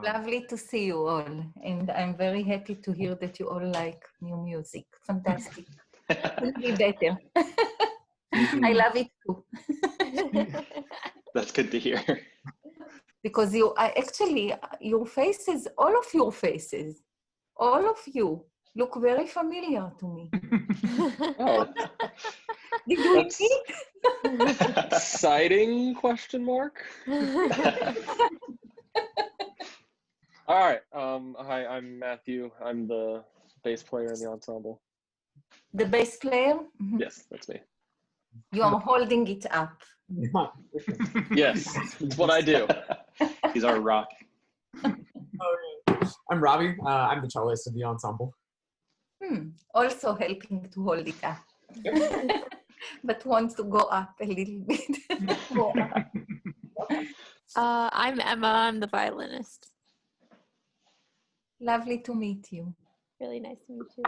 Lovely to see you all, and I'm very happy to hear that you all like new music. Fantastic. Couldn't be better. I love it too. That's good to hear. Because actually, your faces, all of you look very familiar to me. Oh. Did you repeat? Exciting question mark? All right. Hi, I'm Matthew. I'm the bass player in the ensemble. The bass player? Yes, that's me. You are holding it up. Yes, it's what I do. He's our rock. I'm Robbie. I'm the cellist of the ensemble. Also helping to hold it up. But wants to go up a little bit. I'm Emma. I'm the violinist. Lovely to meet you. Really nice to meet you.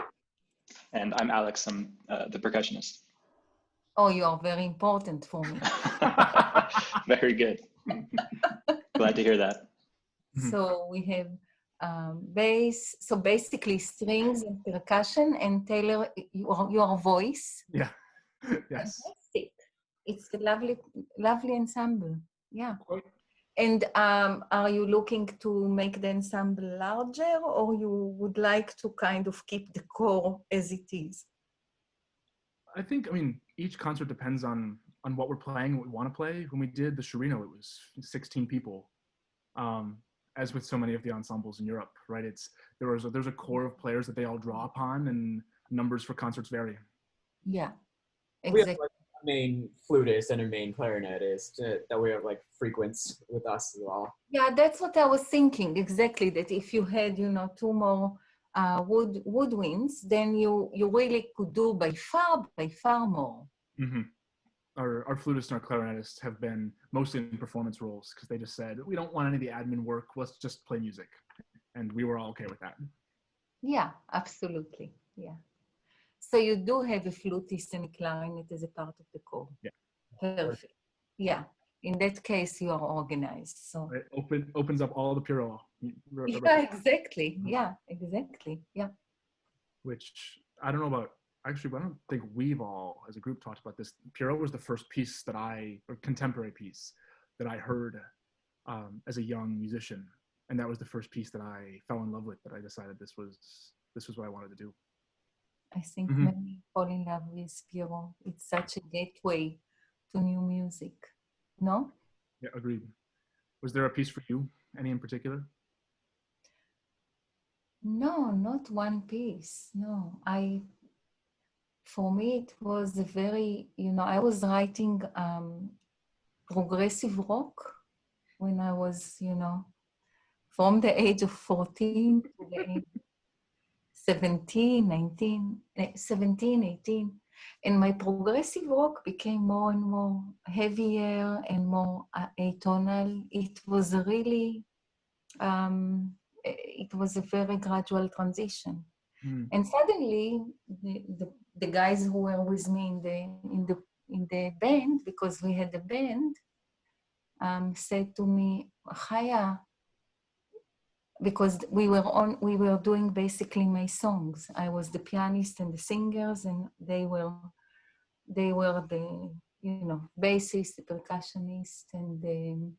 And I'm Alex. I'm the percussionist. Oh, you are very important for me. Very good. Glad to hear that. So we have bass, so basically strings and percussion, and Taylor, your voice. Yeah. Yes. Fantastic. It's a lovely ensemble. Yeah. And are you looking to make the ensemble larger, or you would like to kind of keep the core as it is? I mean, each concert depends on what we're playing, what we want to play. When we did the Sciarrino, it was 16 people. As with so many of the ensembles in Europe, right? There's a core of players that they all draw upon, and numbers for concerts vary. Yeah, exactly. exactly. We have like a main flutist and a main clarinetist that we have like frequents with us as well. Yeah, that's what I was thinking, exactly, that if you had, two more woodwinds, then you really could do by far more. Mm-hmm. Our flutist and our clarinetist have been mostly in performance roles because they just said, we don't want any of the admin work, let's just play music. And we were all okay with that. Yeah, absolutely, yeah. So you do have a flutist and a clarinet as a part of the core. Yeah. Perfect. Yeah, in that case, you are organized. So it opens up all the Pierrot. Yeah, exactly, yeah, exactly, yeah. Which, I don't know about, actually, I don't think we've all, as a group, talked about this. Pierrot was the first piece or contemporary piece that I heard as a young musician. And that was the first piece that I fell in love with, that I decided this was what I wanted to do. I think many fall in love with Pierrot. It's such a gateway to new music, no? Yeah, agreed. Was there a piece for you, any in particular? No, not one piece, no. For me, it was a very, I was writing progressive rock when I was, from the age of 14 to the age 17, 18. And my progressive rock became more and more heavier and more atonal. It was really, it was a very gradual transition. And suddenly, the guys who were with me in the band, because we had a band, said to me, Chaya, because we were doing basically my songs. I was the pianist and the singers, and they were the bassist, the percussionist, and the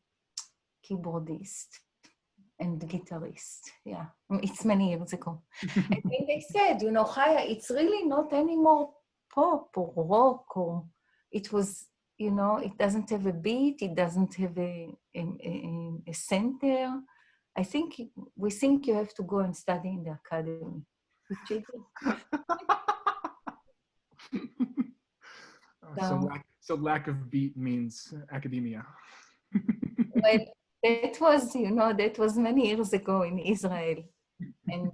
keyboardist. And the guitarist, yeah. It's many years ago. And they said, Chaya, it's really not anymore pop or rock, or it was, it doesn't have a beat, it doesn't have a center. We think you have to go and study in the academy. Which you do. So lack of beat means academia. Well, that was many years ago in Israel, and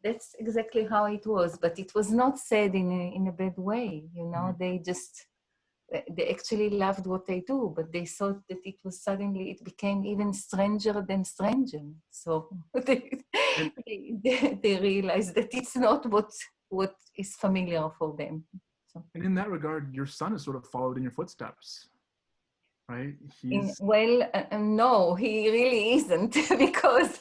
that's exactly how it was. But it was not said in a bad way, They just they actually loved what I do, but they thought that it became even stranger than stranger. So they realized that it's not what is familiar for them. So, And in that regard, your son has sort of followed in your footsteps, right? no, he really isn't, because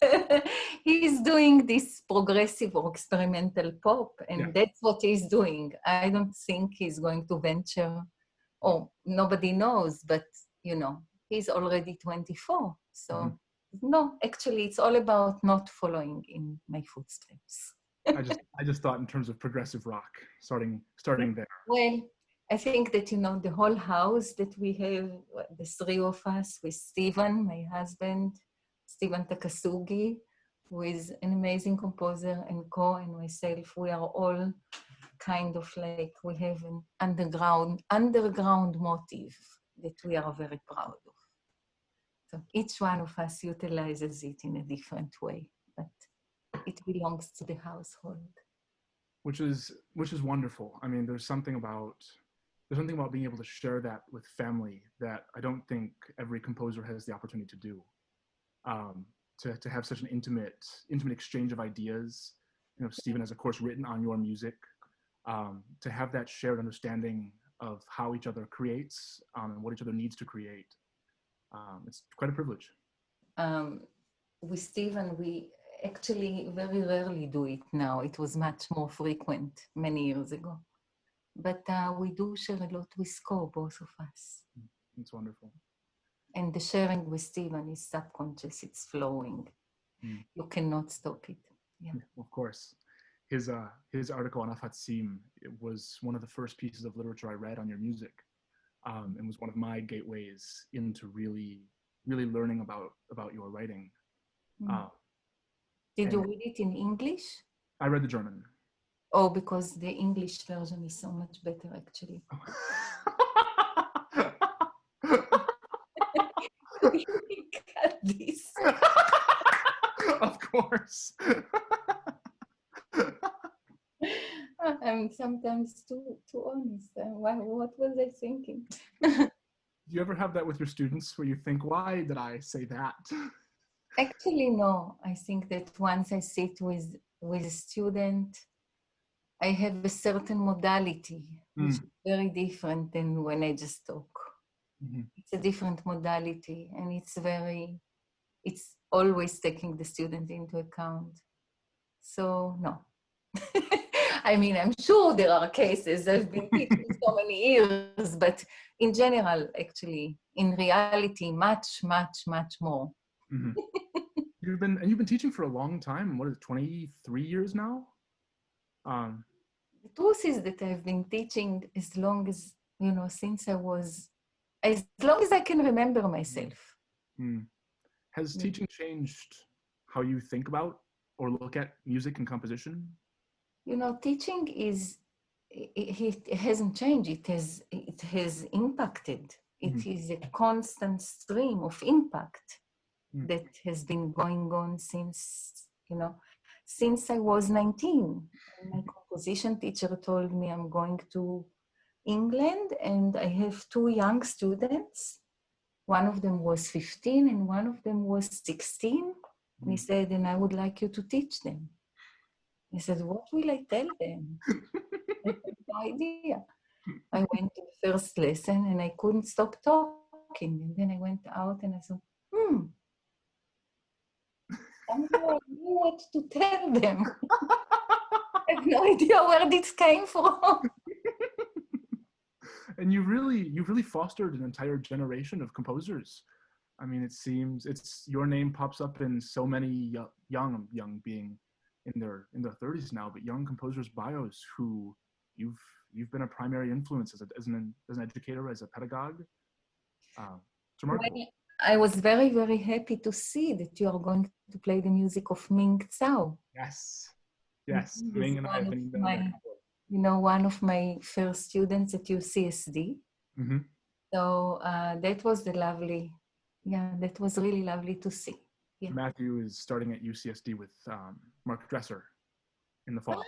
he's doing this progressive or experimental pop, and that's what he's doing. I don't think he's going to venture. Oh, nobody knows, but he's already 24. So no, actually, it's all about not following in my footsteps. I just thought in terms of progressive rock, starting there. Well, I think that the whole house that we have, the three of us, with Steven, my husband, Steven Takasugi, who is an amazing composer, and and myself, we are all kind of like, we have an underground motive that we are very proud of. So each one of us utilizes it in a different way, but it belongs to the household. Which is wonderful. I mean, there's something about being able to share that with family that I don't think every composer has the opportunity to do. To have such an intimate exchange of ideas. Steven has of course written on your music. To have that shared understanding of how each other creates and what each other needs to create. It's quite a privilege. With Steven, we actually very rarely do it now. It was much more frequent many years ago. But we do share a lot with Score, both of us. It's wonderful. And the sharing with Steven is subconscious, it's flowing. You cannot stop it. Yeah. Of course. His article on Afatsim, it was one of the first pieces of literature I read on your music, and was one of my gateways into really learning about your writing. Did you read it in English? I read the German. Oh, because the English version is so much better, actually. Cut this. Of course. I'm sometimes too honest. What was I thinking? Do you ever have that with your students where you think, why did I say that? Actually, no. I think that once I sit with a student, I have a certain modality, which is very different than when I just talk. It's a different modality, and it's always taking the student into account. So, no. I mean, I'm sure there are cases. I've been teaching so many years, but in general, actually, in reality, much, much, much more. You've been teaching for a long time. What is it, 23 years now? The truth is that I've been teaching as long as, as long as I can remember myself. Has teaching changed how you think about or look at music and composition? Teaching it hasn't changed. It has impacted. It is a constant stream of impact that has been going on since I was 19. My composition teacher told me I'm going to England and I have two young students. One of them was 15 and one of them was 16. And he said, and I would like you to teach them. I said, what will I tell them? I have no idea. I went to the first lesson and I couldn't stop talking. And then I went out and I thought, somehow I knew what to tell them. I have no idea where this came from. And you've really fostered an entire generation of composers. I mean, it seems your name pops up in so many young being in their 30s now, but young composers' bios who you've been a primary influence as an educator, as a pedagogue. It's remarkable. I was very, very happy to see that you are going to play the music of Ming Tsao. Yes. Ming and I have been one of my first students at UCSD. So that was that was really lovely to see. Yeah. Matthew is starting at UCSD with Mark Dresser in the fall.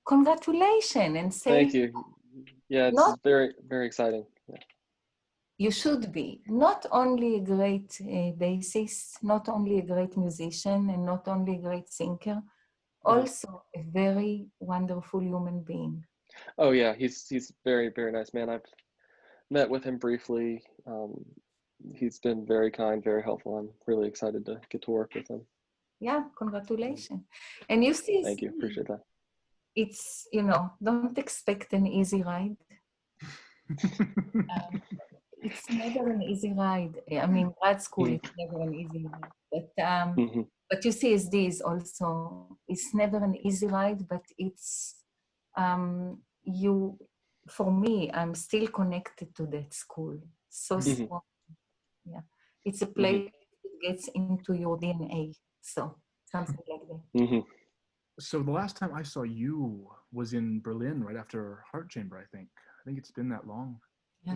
Congratulations. And Thank you. Yeah, it's Not, very, very exciting. Yeah. you should be not only a great bassist, not only a great musician, and not only a great singer, also a very wonderful human being. Oh yeah, he's very, very nice man. I've met with him briefly. He's been very kind, very helpful. I'm really excited to get to work with him. Yeah, congratulations. And you see, Thank you, appreciate that. it's, don't expect an easy ride. It's never an easy ride. I mean, grad school is never an easy ride. But you see, SD is also, it's never an easy ride, but it's, for me, I'm still connected to that school. So strong. Yeah. It's a place that gets into your DNA. So something like that. So the last time I saw you was in Berlin right after Heart Chamber, I think. I think it's been that long,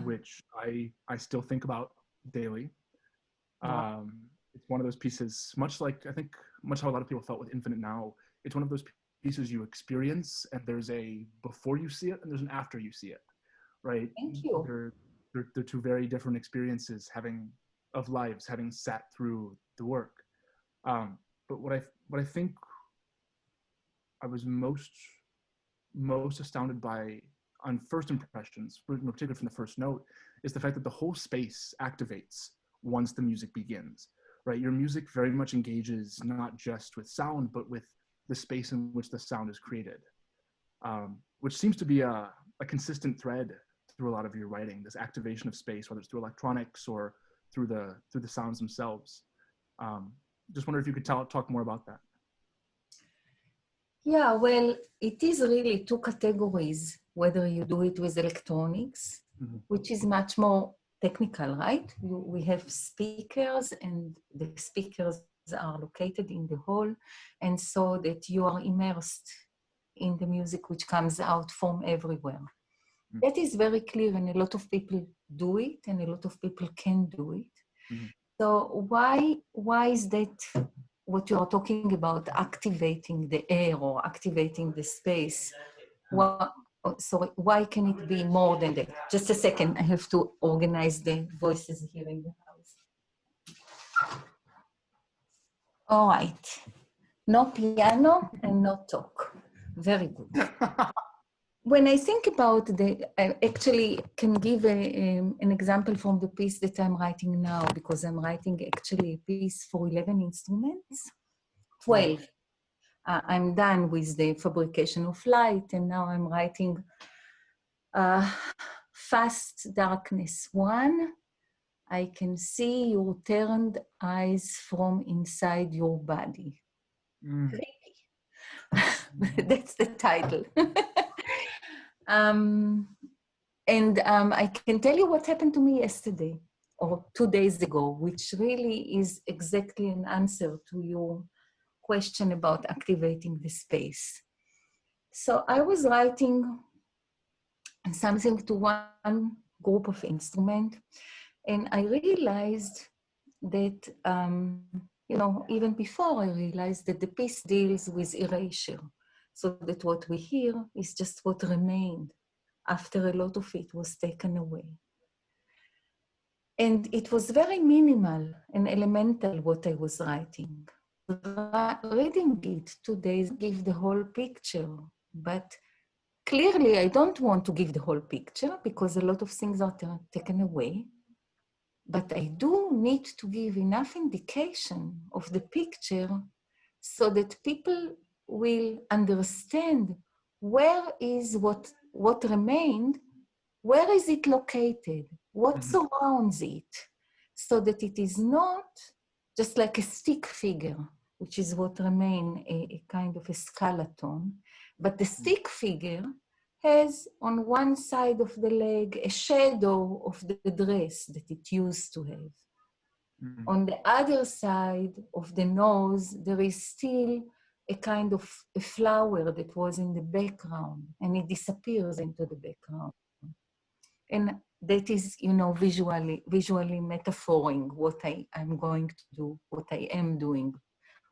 which I still think about daily. It's one of those pieces, much how a lot of people felt with Infinite Now. It's one of those pieces you experience, and there's a before you see it, and there's an after you see it, right? Thank you. They're two very different experiences of lives, having sat through the work. But what I think I was most astounded by on first impressions, in particular from the first note, is the fact that the whole space activates once the music begins, right? Your music very much engages not just with sound, but with the space in which the sound is created, which seems to be a consistent thread through a lot of your writing, this activation of space, whether it's through electronics or through the sounds themselves. Just wonder if you could talk more about that. Yeah, well, it is really two categories, whether you do it with electronics, which is much more technical, right? We have speakers, and the speakers are located in the hall, and so that you are immersed in the music which comes out from everywhere. That is very clear, and a lot of people do it, and a lot of people can do it. So why is that what you are talking about, activating the air or activating the space? Why can it be more than that? Just a second, I have to organize the voices here in the house. All right. No piano and no talk. Very good. When I think about I actually can give an example from the piece that I'm writing now, because I'm writing actually a piece for 11 instruments, 12. I'm done with the fabrication of light, and now I'm writing Fast Darkness 1. I can see your turned eyes from inside your body. That's the title. I can tell you what happened to me yesterday or 2 days ago, which really is exactly an answer to your question about activating the space. So I was writing something to one group of instruments, and I realized that, even before I realized that the piece deals with erasure, so that what we hear is just what remained after a lot of it was taken away. And it was very minimal and elemental what I was writing. Reading it 2 days give the whole picture, but clearly I don't want to give the whole picture because a lot of things are taken away. But I do need to give enough indication of the picture so that people will understand where is what remained, where is it located, what surrounds it, so that it is not just like a stick figure, which is what remains a kind of a skeleton, but the stick figure has on one side of the leg a shadow of the dress that it used to have. On the other side of the nose, there is still a kind of a flower that was in the background, and it disappears into the background. And that is, visually metaphoring what I'm going to do, what I am doing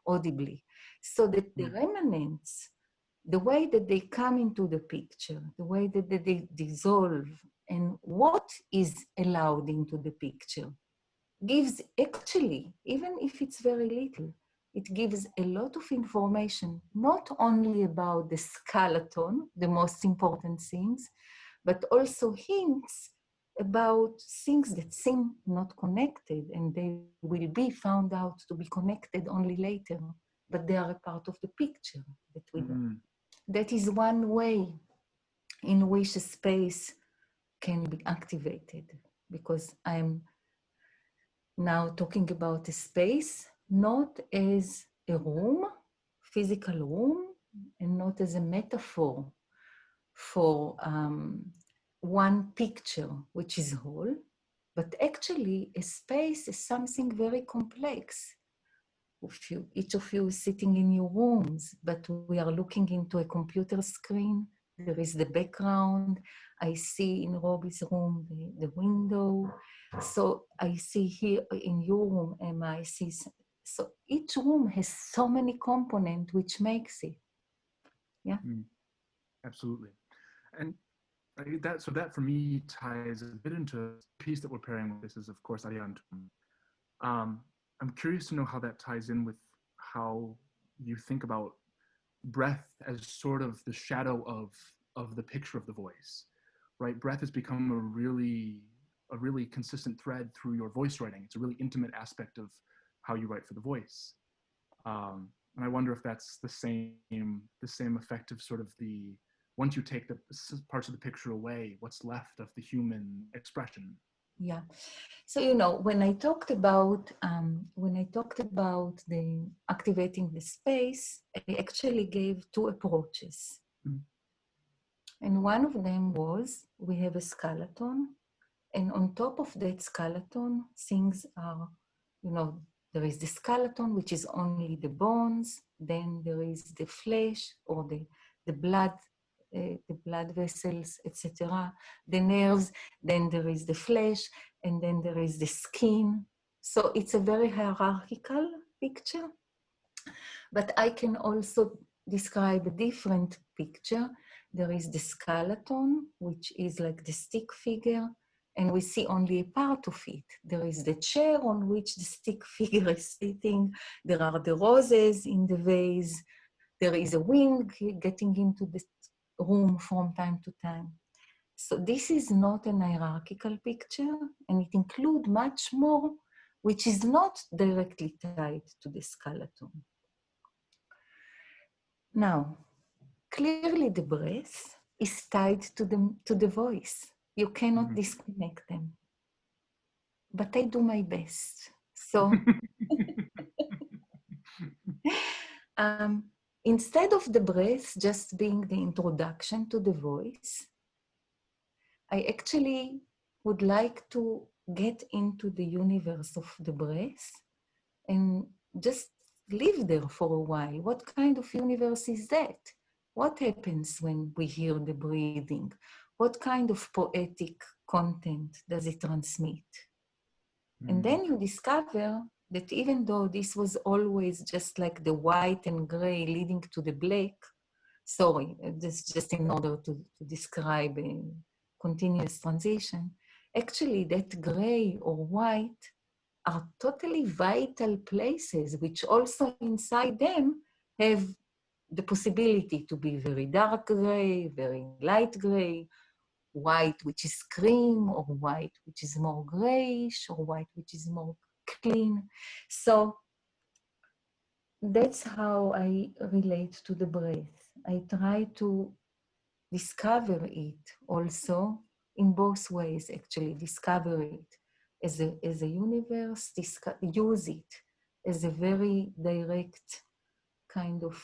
audibly. So that the remnants the way that they come into the picture, the way that they dissolve, and what is allowed into the picture gives actually, even if it's very little, it gives a lot of information, not only about the skeleton, the most important things, but also hints about things that seem not connected, and they will be found out to be connected only later, but they are a part of the picture that we know. That is one way in which a space can be activated, because I'm now talking about a space not as a room, physical room, and not as a metaphor for one picture, which is whole, but actually a space is something very complex. Each of you is sitting in your rooms, but we are looking into a computer screen. There is the background. I see in Robbie's room the window. So I see here in your room, Emma, I see. So each room has so many components which makes it. Yeah. Absolutely. And that for me ties a bit into the piece that we're pairing with. This is, of course, Ariane. I'm curious to know how that ties in with how you think about breath as sort of the shadow of the picture of the voice, right? Breath has become a really consistent thread through your voice writing. It's a really intimate aspect of how you write for the voice. And I wonder if that's the same effect of sort of once you take the parts of the picture away, what's left of the human expression. Yeah. So, you know, when I talked about the activating the space, I actually gave two approaches. And one of them was, we have a skeleton, and on top of that skeleton, things are, you know, there is the skeleton, which is only the bones, then there is the flesh or the blood vessels, etc., the nerves, then there is the flesh, and then there is the skin. So it's a very hierarchical picture, but I can also describe a different picture. There is the skeleton, which is like the stick figure, and we see only a part of it. There is the chair on which the stick figure is sitting. There are the roses in the vase. There is a wind getting into the room from time to time. So this is not an hierarchical picture, and it includes much more, which is not directly tied to the skeleton. Now, clearly the breath is tied to the voice. You cannot disconnect them. But I do my best. So instead of the breath just being the introduction to the voice, I actually would like to get into the universe of the breath and just live there for a while. What kind of universe is that? What happens when we hear the breathing? What kind of poetic content does it transmit? And then you discover that even though this was always just like the white and gray leading to the black, sorry, this just in order to describe a continuous transition, actually that gray or white are totally vital places, which also inside them have the possibility to be very dark gray, very light gray, white which is cream, or white which is more grayish, or white which is more clean. So that's how I relate to the breath. I try to discover it also in both ways, actually. Discover it as a universe, use it as a very direct kind of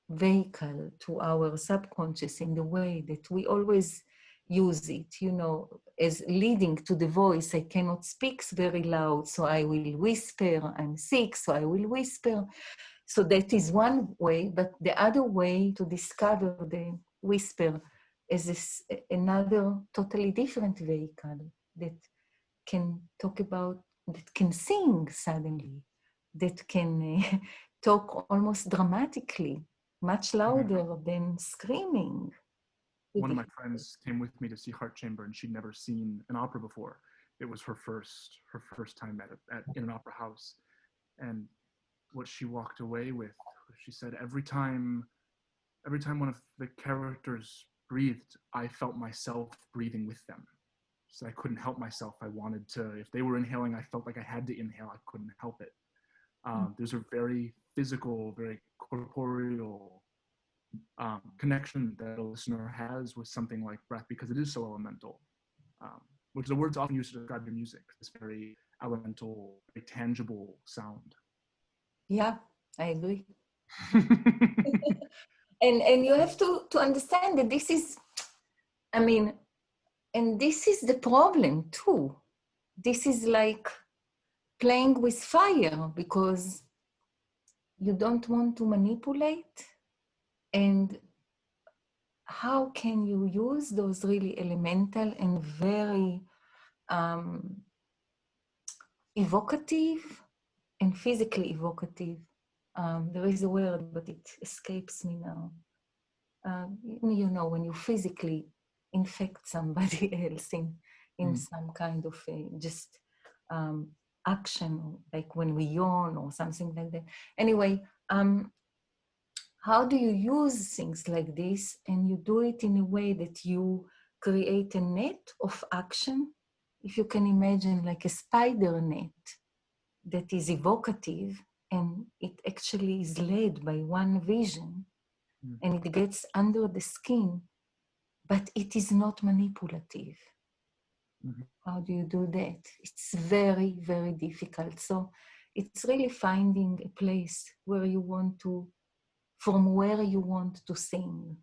vehicle to our subconscious in the way that we always use it, you know, as leading to the voice. I cannot speak very loud, so I will whisper. I'm sick, so I will whisper. So that is one way, but the other way to discover the whisper is another totally different vehicle that can talk about, that can sing suddenly, that can talk almost dramatically, much louder than screaming. One of my friends came with me to see Heart Chamber, and she'd never seen an opera before. It was her first time in an opera house. And what she walked away with, she said, every time one of the characters breathed, I felt myself breathing with them. So I couldn't help myself. I wanted to, if they were inhaling, I felt like I had to inhale. I couldn't help it. There's a very physical, very corporeal connection that a listener has with something like breath, because it is so elemental, which the words often used to describe your music, this very elemental, very tangible sound. Yeah, I agree. and you have to understand that this is, I mean, and this is the problem too. This is like playing with fire, because you don't want to manipulate. And how can you use those really elemental and very evocative and physically evocative? There is a word, but it escapes me now. You know, when you physically infect somebody else in some kind of just action, like when we yawn or something like that. Anyway, how do you use things like this? And you do it in a way that you create a net of action. If you can imagine like a spider net that is evocative, and it actually is led by one vision, and it gets under the skin, but it is not manipulative. How do you do that? It's very, very difficult. So it's really finding a place where you want to, from where you want to sing,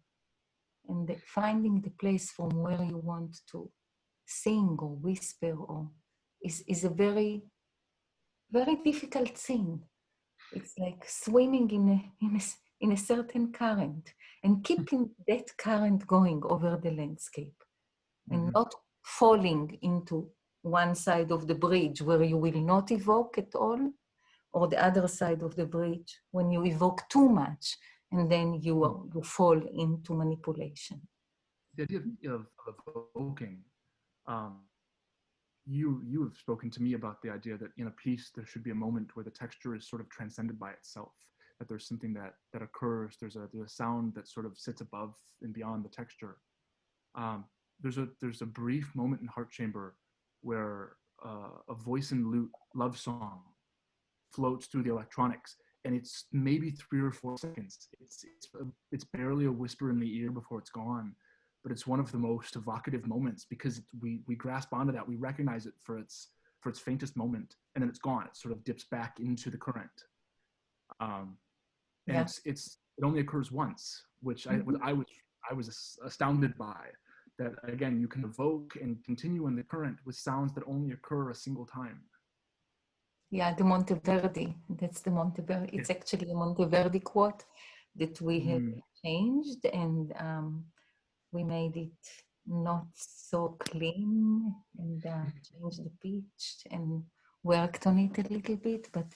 and finding the place from where you want to sing or whisper or is a very, very difficult thing. It's like swimming in a certain current and keeping that current going over the landscape, and not falling into one side of the bridge where you will not evoke at all, or the other side of the bridge when you evoke too much, and then you fall into manipulation. The idea of evoking, you have spoken to me about the idea that in a piece there should be a moment where the texture is sort of transcended by itself, that there's something that occurs, there's a sound that sort of sits above and beyond the texture. There's a brief moment in Heart Chamber where a voice and lute love song floats through the electronics, and it's maybe 3 or 4 seconds. It's barely a whisper in the ear before it's gone, but it's one of the most evocative moments, because we grasp onto that, we recognize it for its faintest moment, and then it's gone. It sort of dips back into the current, and it only occurs once, which I was astounded by. That again, you can evoke and continue in the current with sounds that only occur a single time. Yeah, the Monteverdi. That's the Monteverdi. It's actually a Monteverdi quote that we have changed, and we made it not so clean, and changed the pitch and worked on it a little bit. But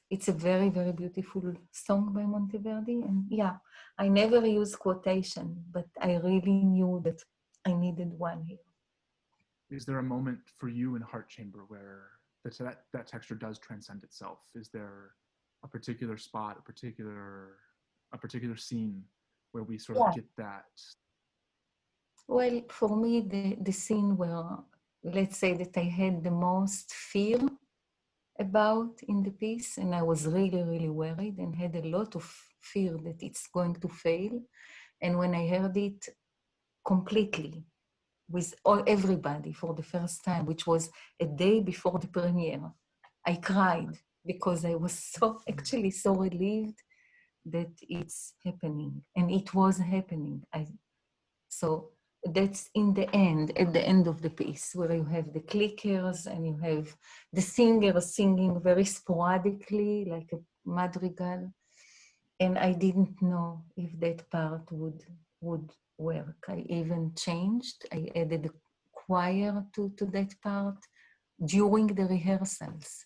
it's a very, very beautiful song by Monteverdi. And yeah, I never use quotation, but I really knew that I needed one here. Is there a moment for you in Heart Chamber where that texture does transcend itself? Is there a particular spot, a particular scene where we sort of get that? Well, for me, the scene where, let's say that I had the most fear about in the piece, and I was really, really worried and had a lot of fear that it's going to fail. And when I heard it completely with everybody for the first time, which was a day before the premiere, I cried, because I was actually so relieved that it's happening, and it was happening. So that's at the end of the piece, where you have the clickers and you have the singer singing very sporadically, like a madrigal. And I didn't know if that part would work. I even changed. I added a choir to that part during the rehearsals.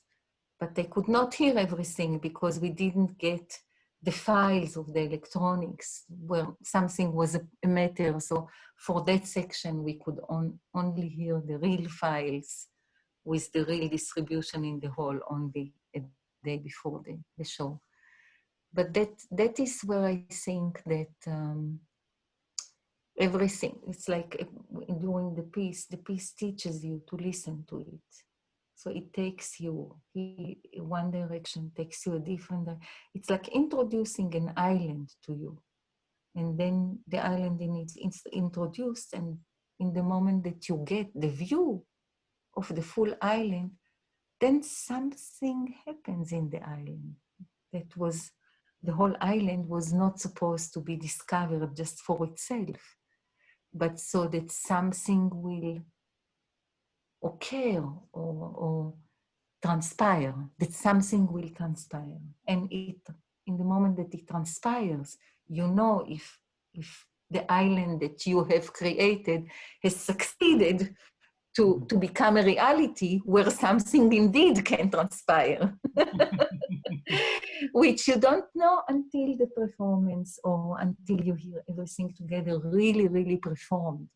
But I could not hear everything, because we didn't get the files of the electronics where something was a matter. So for that section, we could only hear the real files with the real distribution in the hall only a day before the show. But that is where I think that everything, it's like during the piece teaches you to listen to it. So it takes you one direction, takes you a different direction. It's like introducing an island to you. And then the island is introduced, and in the moment that you get the view of the full island, then something happens in the island. The whole island was not supposed to be discovered just for itself, but so that something will occur or transpire, that something will transpire. And in the moment that it transpires, you know if the island that you have created has succeeded to become a reality where something indeed can transpire, which you don't know until the performance or until you hear everything together really, really performed,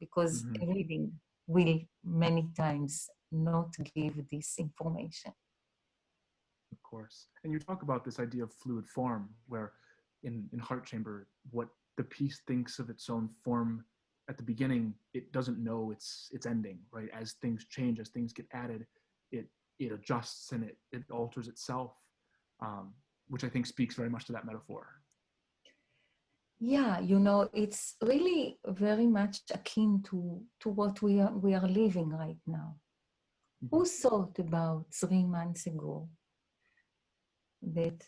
because a reading will many times not give this information. Of course. And you talk about this idea of fluid form, where in Heart Chamber, what the piece thinks of its own form at the beginning, it doesn't know its ending, right? As things change, as things get added, it adjusts and it alters itself, which I think speaks very much to that metaphor. Yeah, it's really very much akin to what we are living right now. Who thought about 3 months ago that,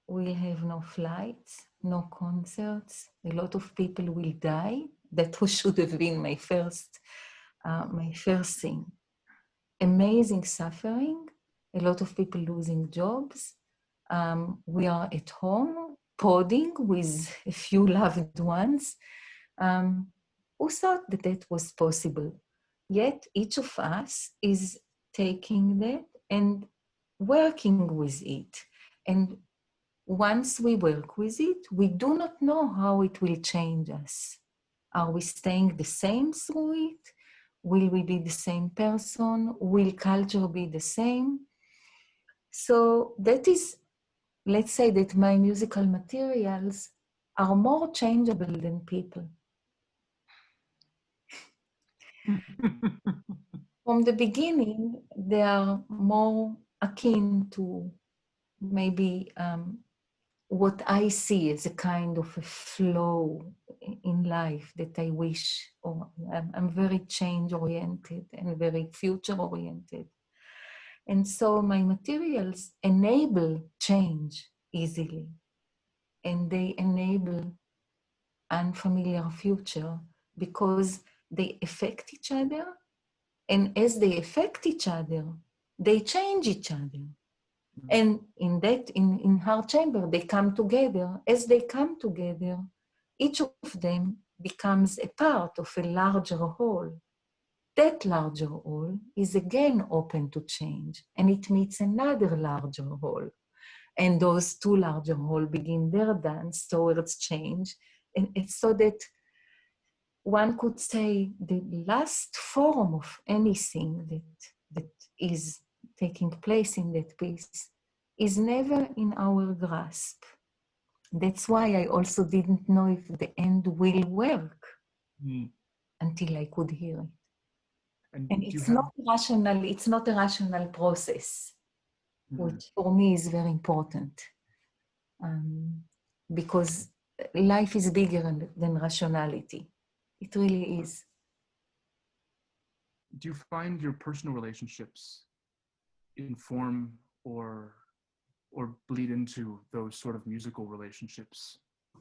we'll have no flights, no concerts, a lot of people will die? That should have been my first thing. Amazing suffering, a lot of people losing jobs. We are at home, podding with a few loved ones. Who thought that was possible? Yet each of us is taking that and working with it. And once we work with it, we do not know how it will change us. Are we staying the same through it? Will we be the same person? Will culture be the same? So that is, let's say that my musical materials are more changeable than people. From the beginning, they are more akin to maybe what I see as a kind of a flow in life that I wish, or I'm very change-oriented and very future-oriented. And so my materials enable change easily, and they enable unfamiliar future because they affect each other, and as they affect each other, they change each other. And in Heart Chamber, they come together. As they come together, each of them becomes a part of a larger whole. That larger whole is again open to change, and it meets another larger whole. And those two larger wholes begin their dance towards change. And it's so that one could say the last form of anything that is taking place in that piece is never in our grasp. That's why I also didn't know if the end will work until I could hear it. And it's not rational, it's not a rational process, which for me is very important. Because life is bigger than rationality. It really is. Do you find your personal relationships inform or bleed into those sort of musical relationships?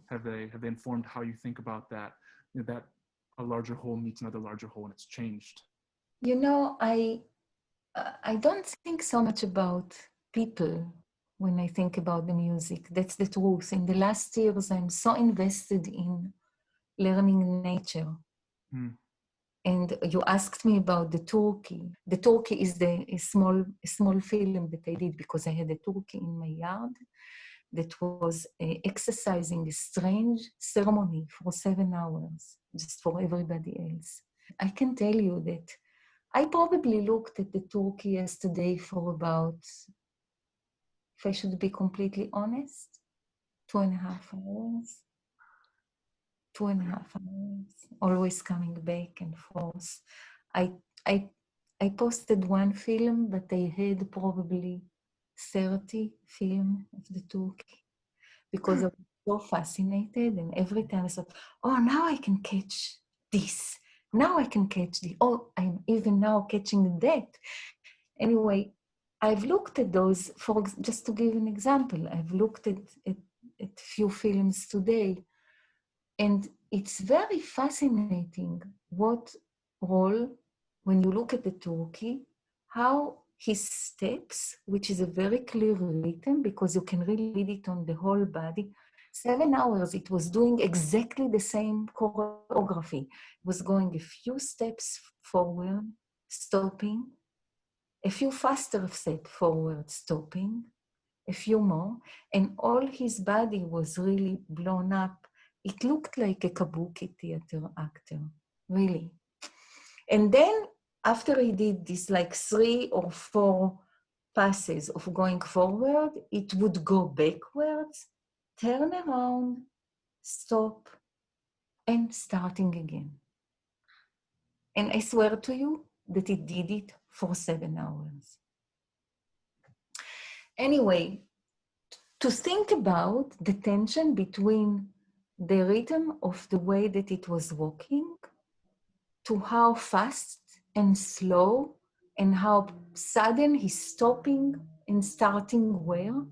Have they informed how you think about that, that a larger whole meets another larger whole and it's changed? I don't think so much about people when I think about the music. That's the truth. In the last years, I'm so invested in learning nature. And you asked me about the turkey. The turkey is a small film that I did because I had a turkey in my yard that was exercising a strange ceremony for 7 hours, just for everybody else. I can tell you that I probably looked at the turkey yesterday for about, if I should be completely honest, 2.5 hours. 2.5 hours, always coming back and forth. I posted one film, but I had probably 30 films of the turkey because I was so fascinated, and every time I thought, oh, now I can catch this. Now I can catch the, oh, I'm even now catching that. Anyway, I've looked at those, just to give an example, I've looked at few films today, and it's very fascinating what role, when you look at the turkey, how his steps, which is a very clear rhythm, because you can really read it on the whole body. 7 hours, it was doing exactly the same choreography. It was going a few steps forward, stopping, a few faster steps forward, stopping, a few more, and all his body was really blown up. It looked like a kabuki theater actor, really. And then after he did this like 3 or 4 passes of going forward, it would go backwards, turn around, stop, and starting again. And I swear to you that it did it for 7 hours. Anyway, to think about the tension between the rhythm of the way that it was walking to how fast and slow and how sudden he's stopping and starting where.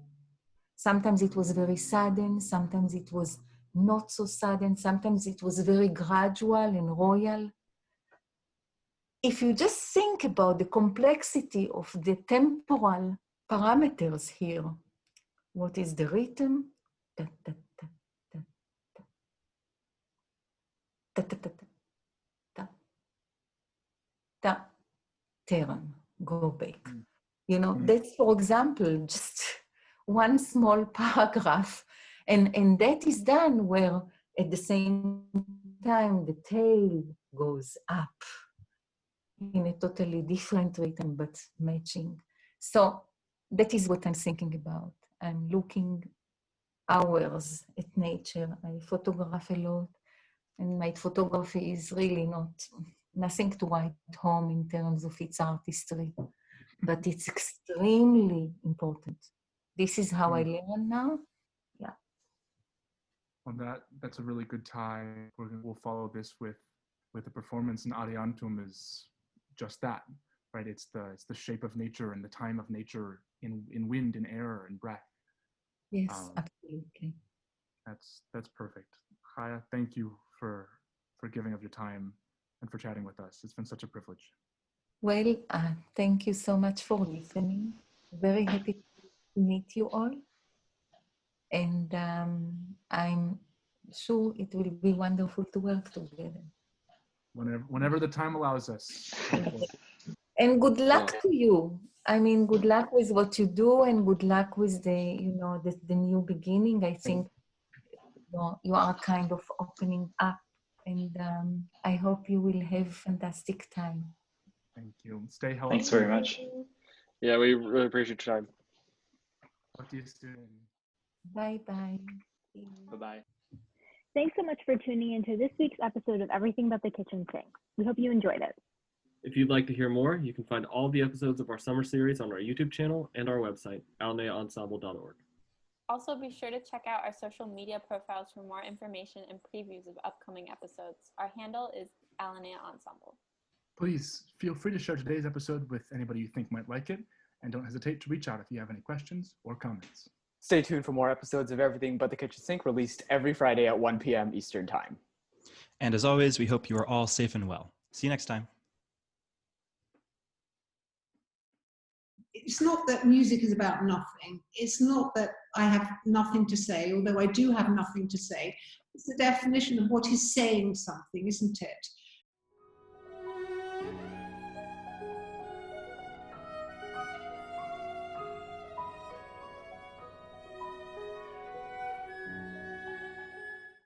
Sometimes it was very sudden, sometimes it was not so sudden, sometimes it was very gradual and royal. If you just think about the complexity of the temporal parameters here, what is the rhythm? Da, da, da, da, da, da, da, da, da, turn, go back. You know, that's, for example, just one small paragraph. And that is done where at the same time the tail goes up in a totally different rhythm, but matching. So that is what I'm thinking about. I'm looking hours at nature. I photograph a lot, and my photography is really nothing to write home in terms of its artistry, but it's extremely important. This is how I learn now. Yeah. Well, that's a really good tie. We'll follow this with the performance, and Ariantum is just that, right? It's the shape of nature and the time of nature in wind, in air, and breath. Yes, absolutely. That's perfect. Chaya, thank you for giving of your time and for chatting with us. It's been such a privilege. Well, thank you so much for listening. Very happy to meet you all. And I'm sure it will be wonderful to work together. Whenever the time allows us. And good luck to you. I mean, good luck with what you do, and good luck with the new beginning. I think you are kind of opening up, and I hope you will have fantastic time. Thank you. Stay healthy. Thanks very much. Yeah, we really appreciate your time. Talk to you soon. Bye-bye. Bye-bye. Thanks so much for tuning into this week's episode of Everything But the Kitchen Sink. We hope you enjoyed it. If you'd like to hear more, you can find all the episodes of our summer series on our YouTube channel and our website, alineaensemble.org. Also, be sure to check out our social media profiles for more information and previews of upcoming episodes. Our handle is Alinéa Ensemble. Please feel free to share today's episode with anybody you think might like it, and don't hesitate to reach out if you have any questions or comments. Stay tuned for more episodes of Everything But the Kitchen Sink, released every Friday at 1 p.m. Eastern Time. And as always, we hope you are all safe and well. See you next time. It's not that music is about nothing. It's not that I have nothing to say, although I do have nothing to say. It's the definition of what is saying something, isn't it?